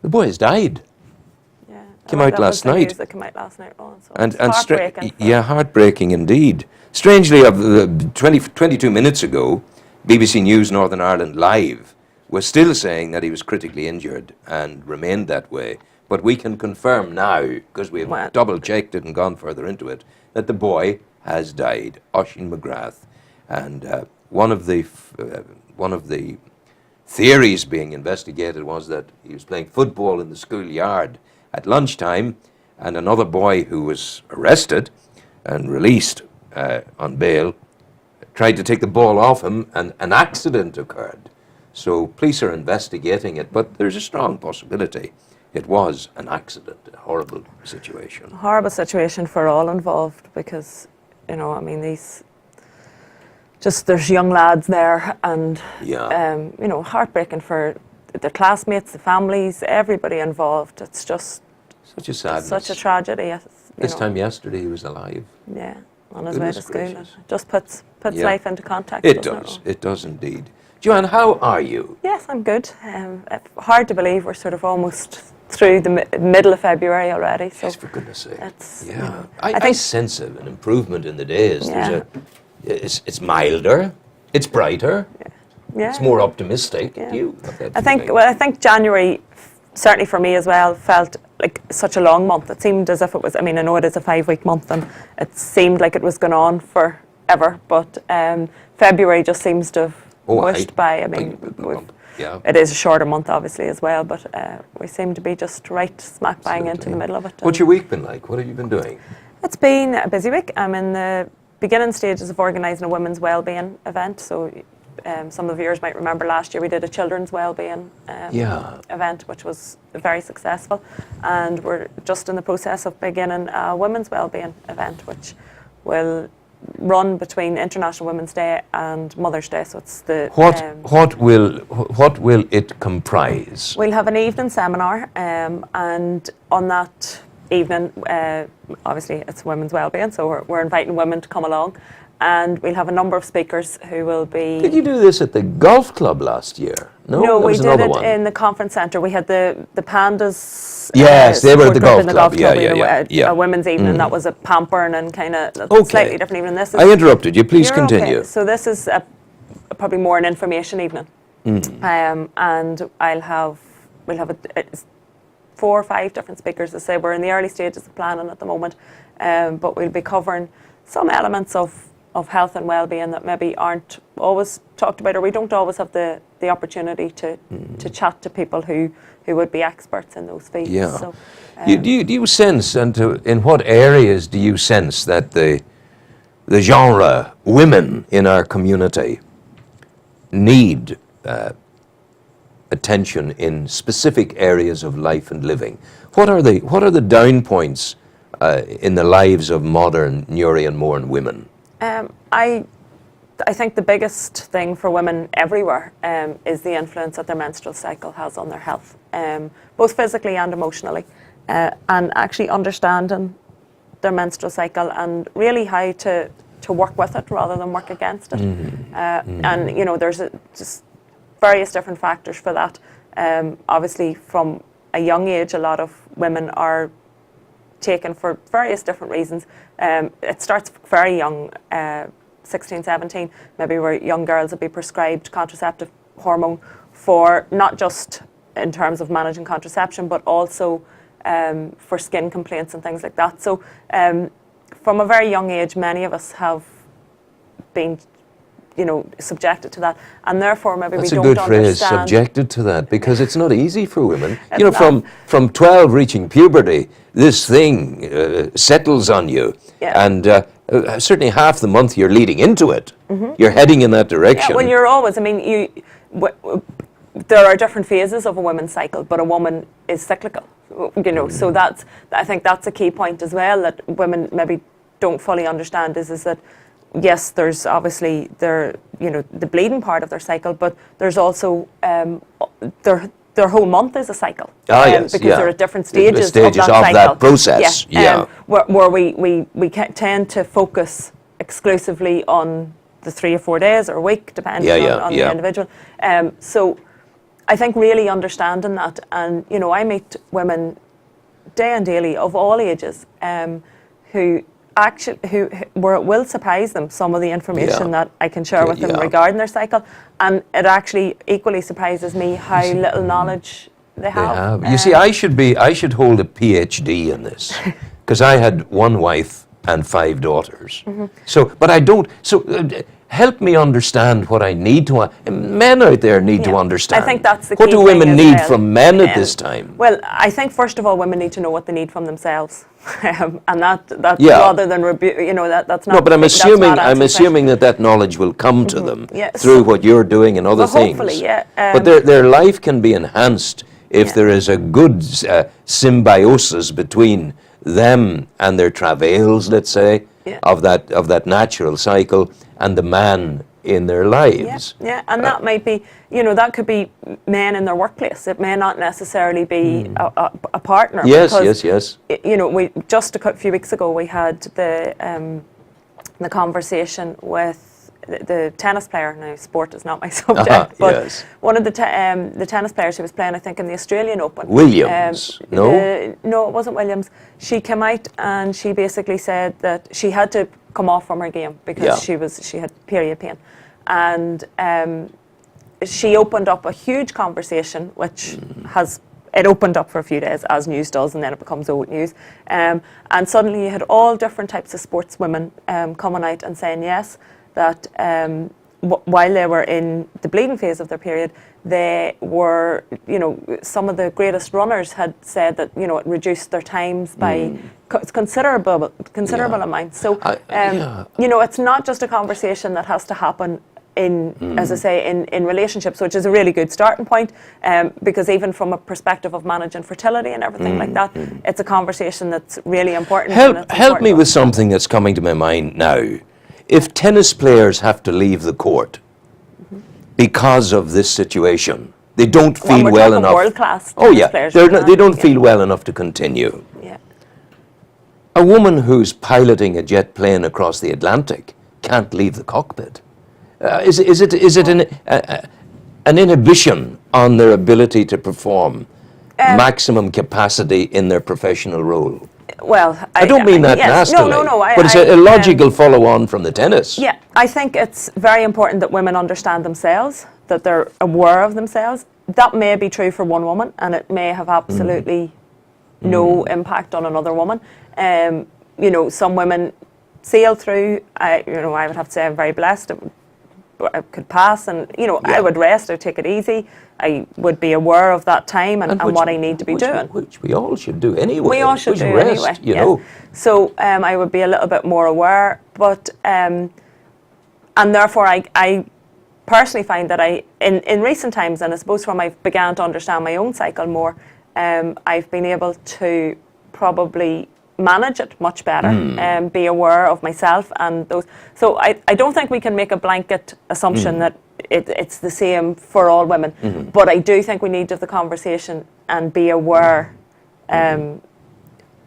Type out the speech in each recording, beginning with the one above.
The boy has died. Yeah. Came out that last was the night. news that came out last night, Ron, so And it's heartbreaking. heartbreaking indeed. Strangely, 22 minutes ago, BBC News Northern Ireland Live was still saying that he was critically injured and remained that way. But we can confirm now, because we have double-checked it and gone further into it, that the boy has died, Oisin McGrath. And one of the theories being investigated was that he was playing football in the schoolyard at lunchtime, and another boy who was arrested and released on bail tried to take the ball off him, and an accident occurred. So police are investigating it, but there's a strong possibility it was an accident, a horrible situation. A horrible situation for all involved because, you know, I mean, there's young lads there and, you know, heartbreaking for their classmates, the families, everybody involved. It's just such a sadness. Such a tragedy. This time yesterday he was alive. Yeah, on his way to school. It just puts life into context. It does. It does indeed. Joanne, how are you? Yes, I'm good. Hard to believe we're sort of almost through the middle of February already. So yes, for goodness sake. You know, I sense an improvement in the days. Yeah. It's milder. It's brighter. Yeah. It's more optimistic. Yeah. I think January, certainly for me as well, felt like such a long month. It seemed as if it was, I mean, I know it is a 5-week month and it seemed like it was going on forever, but February just seems to have pushed by. I mean, it is a shorter month obviously as well, but we seem to be just right smack bang into the middle of it. What's your week been like? What have you been doing? It's been a busy week. I'm in the beginning stages of organising a women's wellbeing event, so some of the viewers might remember last year we did a children's wellbeing event, which was very successful, and we're just in the process of beginning a women's wellbeing event, which will run between International Women's Day and Mother's Day. So it's the what will it comprise? We'll have an evening seminar, and on that evening, obviously it's women's wellbeing, so we're inviting women to come along. And we'll have a number of speakers who will be... Did you do this at the golf club last year? No, we did it in the conference centre. We had the Pandas... Yes, they were at the golf club. Yeah. A women's evening. That was a pampering and kind of slightly different evening. This is, I interrupted you. Please continue. Okay. So this is probably more an information evening. And we'll have 4 or 5 different speakers. As I say, we're in the early stages of planning at the moment, but we'll be covering some elements of health and well-being that maybe aren't always talked about, or we don't always have the opportunity to chat to people who would be experts in those fields. Yeah. So, do you sense, and in what areas do you sense that the genre women in our community need attention in specific areas of life and living? What are the down points in the lives of modern Newry and Mourne women? I think the biggest thing for women everywhere is the influence that their menstrual cycle has on their health, both physically and emotionally, and actually understanding their menstrual cycle and really how to work with it rather than work against it. And you know, there's just various different factors for that. Obviously, from a young age, a lot of women are taken for various different reasons. It starts very young, 16, 17, maybe where young girls will be prescribed contraceptive hormone for not just in terms of managing contraception, but also for skin complaints and things like that. So from a very young age, many of us have been subjected to that, and therefore maybe we don't understand. That's a good phrase, subjected to that, because it's not easy for women. From 12 reaching puberty, this thing settles on you, and certainly half the month you're leading into it. You're heading in that direction. Yeah, well, you're always, I mean, there are different phases of a woman's cycle, but a woman is cyclical, so I think that's a key point as well that women maybe don't fully understand is that yes, there's obviously the bleeding part of their cycle, but there's also their whole month is a cycle. Because there are different stages of that cycle. That process. Where we tend to focus exclusively on the 3 or 4 days or a week, depending on the individual. So I think really understanding that, and you know, I meet women day and daily of all ages who actually where it will surprise them some of the information that I can share with them regarding their cycle, and it actually equally surprises me how little knowledge they have. You see, I should hold a PhD in this, because I had one wife and 5 daughters. So, but I don't. So, help me understand what I need to. Men out there need to understand. I think that's the what key do women thing need from men at this time? Well, I think first of all, women need to know what they need from themselves, and that rather than you know, that's not. No, but I'm that's assuming that knowledge will come to them Yeah, through what you're doing and other things. Hopefully, yeah. But their life can be enhanced if there is a good symbiosis between them and their travails, let's say, of that natural cycle, and the man in their lives. Yeah, and that might be, you know, that could be men in their workplace. It may not necessarily be a partner. Yes. You know, we just a few weeks ago we had the conversation with the tennis player. Now, sport is not my subject, but one of the tennis players who was playing, I think, in the Australian Open. Williams? No, it wasn't Williams. She came out and she basically said that she had to come off from her game because she had period pain, and she opened up a huge conversation, which it opened up for a few days, as news does, and then it becomes old news. And suddenly you had all different types of sportswomen coming out and saying yes, that while they were in the bleeding phase of their period, they were, you know, some of the greatest runners had said that, you know, it reduced their times by considerable amounts. So, you know, it's not just a conversation that has to happen as I say, in relationships, which is a really good starting point, because even from a perspective of managing fertility and everything like that, it's a conversation that's really important. Help me with something that's coming to my mind now. If tennis players have to leave the court because of this situation, they don't feel well enough. World-class players. They don't feel well enough to continue. Yeah. A woman who's piloting a jet plane across the Atlantic can't leave the cockpit. Is it an inhibition on their ability to perform maximum capacity in their professional role? Well, I don't mean that nastily. No. But it's a logical follow-on from the tennis. Yeah, I think it's very important that women understand themselves, that they're aware of themselves. That may be true for one woman, and it may have absolutely no impact on another woman. You know, some women sail through. I would have to say I'm very blessed. I could pass, and you know, I would rest. I'd take it easy. I would be aware of that time and what I need to be doing. Which we all should do anyway. We all should do rest, anyway. You know. So I would be a little bit more aware, but and therefore I personally find that in recent times, and I suppose when I began to understand my own cycle more, I've been able to probably manage it much better and be aware of myself and those. So I don't think we can make a blanket assumption that it's the same for all women, but I do think we need to have the conversation and be aware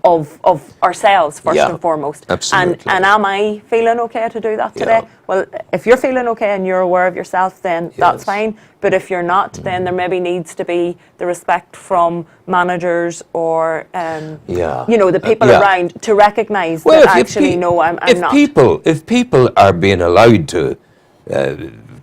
of ourselves first and foremost. Absolutely. And am I feeling okay to do that today? Well, if you're feeling okay and you're aware of yourself, then that's fine. But if you're not, then there maybe needs to be the respect from managers or you know, the people around to recognise that actually no, I'm not. If people are being allowed to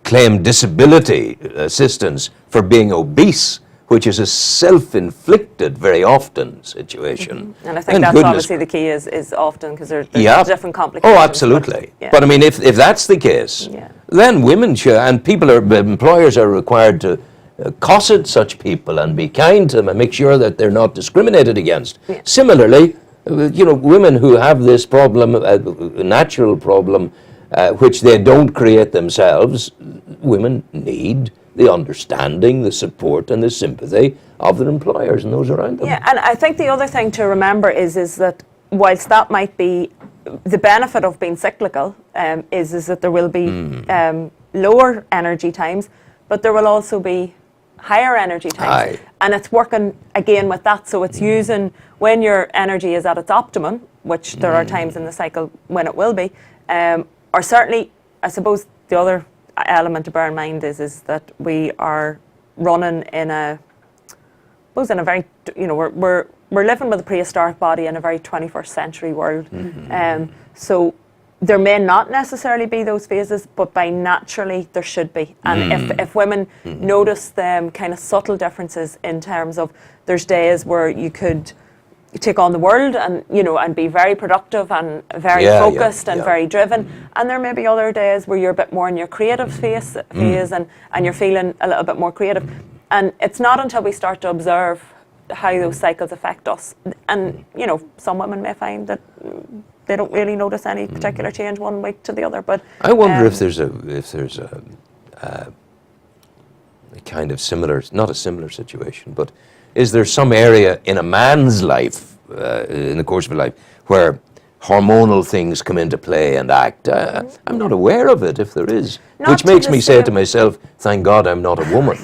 claim disability assistance for being obese, which is a self-inflicted, very often, situation. And I think that's obviously the key is often, because there's different complications. Oh, absolutely. But I mean, if that's the case, then women should, and employers are required to cosset such people and be kind to them and make sure that they're not discriminated against. Similarly, you know, women who have this problem, a natural problem, which they don't create themselves, women need the understanding, the support and the sympathy of their employers and those around them. Yeah, and I think the other thing to remember is that whilst that might be the benefit of being cyclical, is that there will be lower energy times, but there will also be higher energy times. And it's working again with that, so it's using when your energy is at its optimum, which there are times in the cycle when it will be, or certainly, I suppose the other element to bear in mind is that we are running in a, I suppose in a very, we're living with a prehistoric body in a very 21st century world. So there may not necessarily be those phases, but by naturally there should be. And if women notice them kind of subtle differences in terms of, there's days where you could take on the world and and be very productive and very focused and very driven, and there may be other days where you're a bit more in your creative phase and you're feeling a little bit more creative. And it's not until we start to observe how those cycles affect us, and some women may find that they don't really notice any particular change one week to the other. But I wonder if there's a kind of similar, not a similar situation, but is there some area in a man's life, in the course of a life, where hormonal things come into play and act? I'm not aware of it, if there is, which makes me say to myself, thank God I'm not a woman,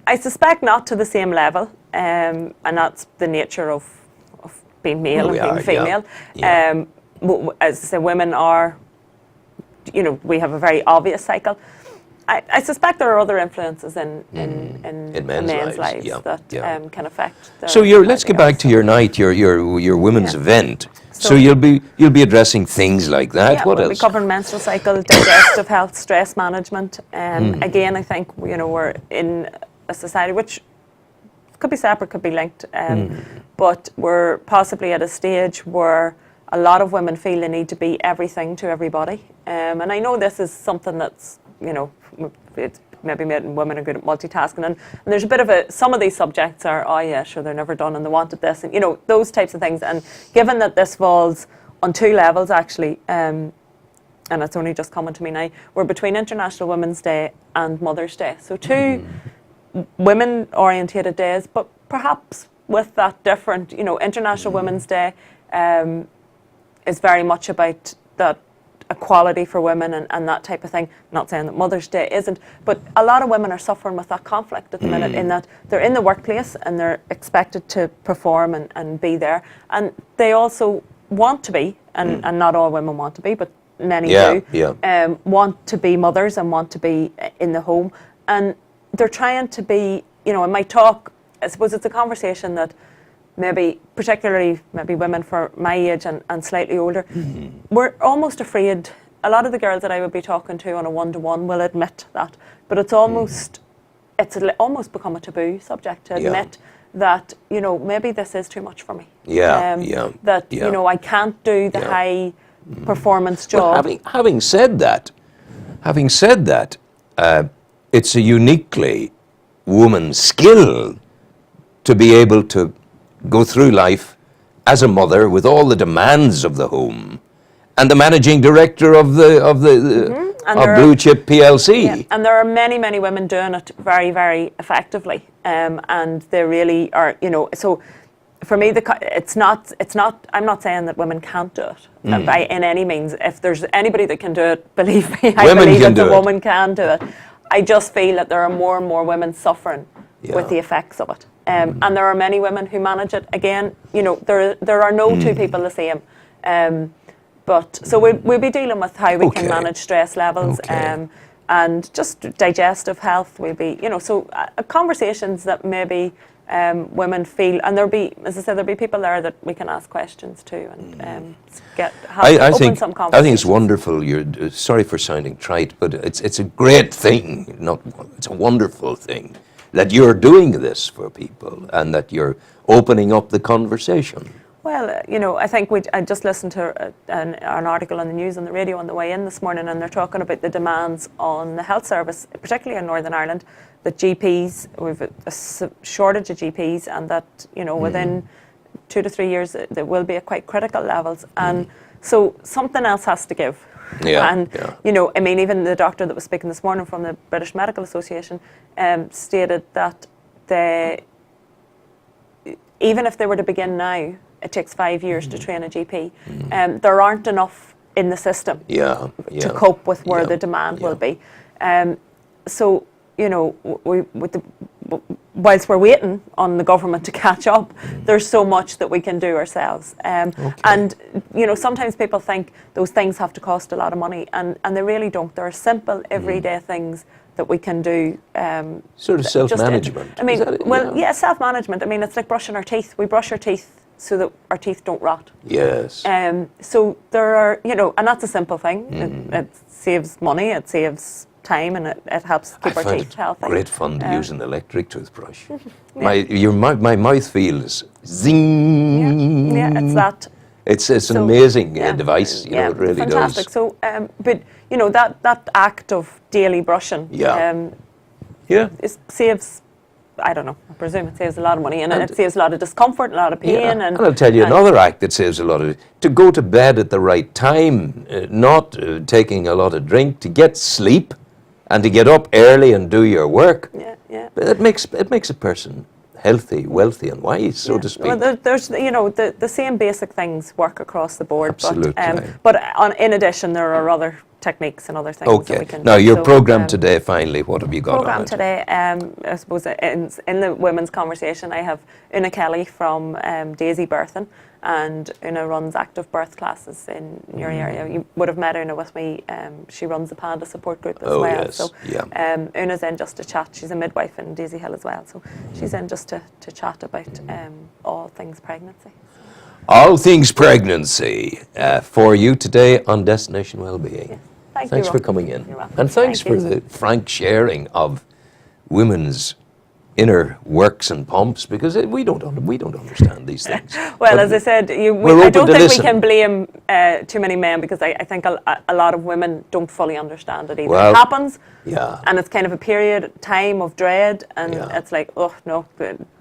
I suspect not to the same level, and that's the nature of being male and being female. As I say, women are, we have a very obvious cycle. I suspect there are other influences in men's lives that can affect. So let's get back to your night, your women's event. So you'll be addressing things like that. Yeah, what we'll else? be covering menstrual cycle, digestive health, stress management. Again, I think we're in a society which could be separate, could be linked, but we're possibly at a stage where a lot of women feel they need to be everything to everybody. And I know this is something that's it's maybe made women are good at multitasking, and there's a bit of some of these subjects are, oh yeah, sure, they're never done and they wanted this, and those types of things. And given that this falls on two levels actually, and it's only just coming to me now, we're between International Women's Day and Mother's Day, so two women orientated days, but perhaps with that different, International Women's Day is very much about that equality for women and that type of thing. Not saying that Mother's Day isn't, but a lot of women are suffering with that conflict at the minute, in that they're in the workplace and they're expected to perform and be there, and they also want to be, and not all women want to be, but many do, want to be mothers and want to be in the home, and they're trying to be, in my talk, I suppose it's a conversation that particularly women for my age and slightly older, we're almost afraid. A lot of the girls that I would be talking to on a one-to-one will admit that, but it's almost become a taboo subject to admit that maybe this is too much for me. That I can't do the high performance job. Well, having said that, it's a uniquely woman's skill to be able to go through life as a mother with all the demands of the home, and the managing director of Blue Chip PLC. Yeah, and there are many, many women doing it very, very effectively, and they really are. So for me, it's not. I'm not saying that women can't do it in any means. If there's anybody that can do it, believe me, I believe that the woman can do it. I just feel that there are more and more women suffering with the effects of it. And there are many women who manage it. Again, there are no two people the same. But so we'll be dealing with how we can manage stress levels, and just digestive health. We'll be, so conversations that maybe women feel, and as I said, there'll be people there that we can ask questions to and open some conversations. I think it's wonderful. Sorry for sounding trite, but it's a great thing. It's a wonderful thing that you're doing this for people and that you're opening up the conversation. Well, I think I just listened to an article on the news on the radio on the way in this morning, and they're talking about the demands on the health service, particularly in Northern Ireland, that GPs, we've a shortage of GPs, and that, within 2 to 3 years there will be at quite critical levels. And so something else has to give. Even the doctor that was speaking this morning from the British Medical Association stated that even if they were to begin now, it takes 5 years to train a GP. There aren't enough in the system to cope with where the demand will be. So, whilst we're waiting on the government to catch up, there's so much that we can do ourselves. And, sometimes people think those things have to cost a lot of money, and they really don't. There are simple, everyday things that we can do. Sort of self-management. I mean, Is that it? well, yeah, self-management. I mean, it's like brushing our teeth. We brush our teeth so that our teeth don't rot. Yes. So there are, and that's a simple thing. It saves money, it saves time, and it helps keep our teeth healthy. Great fun to use an electric toothbrush. My mouth feels zing. Yeah, it's that. It's an amazing device. It really fantastic. does. So, but that act of daily brushing. It saves. I don't know. I presume it saves a lot of money, and it saves a lot of discomfort, a lot of pain. And I'll tell you another act that saves a lot of to go to bed at the right time, not taking a lot of drink, to get sleep, and to get up early and do your work. It makes a person healthy, wealthy, and wise, so to speak. Well, there's the same basic things work across the board. Absolutely. But in addition, there are other techniques and other things that we can now do. your program today, finally, what have you got program on it? today, I suppose in the women's conversation, I have Una Kelly from Daisy Birthing, and Una runs active birth classes in your area. You would have met Una with me. She runs the Panda support group as well. Yes. So Una's in just to chat. She's a midwife in Daisy Hill as well, so she's in just to chat about all things pregnancy. All things pregnancy for you today on Destination Wellbeing. Yeah. Thanks for coming in. You're welcome. And thanks for the frank sharing of women's inner works and pomps, because we don't understand these things. Well, but as I said, I don't think we can blame too many men, because I think a lot of women don't fully understand it either. Well, it happens, yeah, and it's kind of a period time of dread, and it's like, oh no,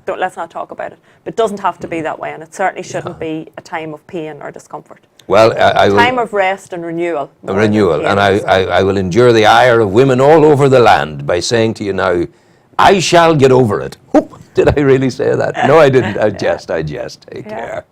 let's not talk about it. But it doesn't have to be that way, and it certainly shouldn't be a time of pain or discomfort. Well, I will, time of rest and renewal. And I will endure the ire of women all over the land by saying to you now, I shall get over it. Oh, did I really say that? No, I didn't. I jest. Take care.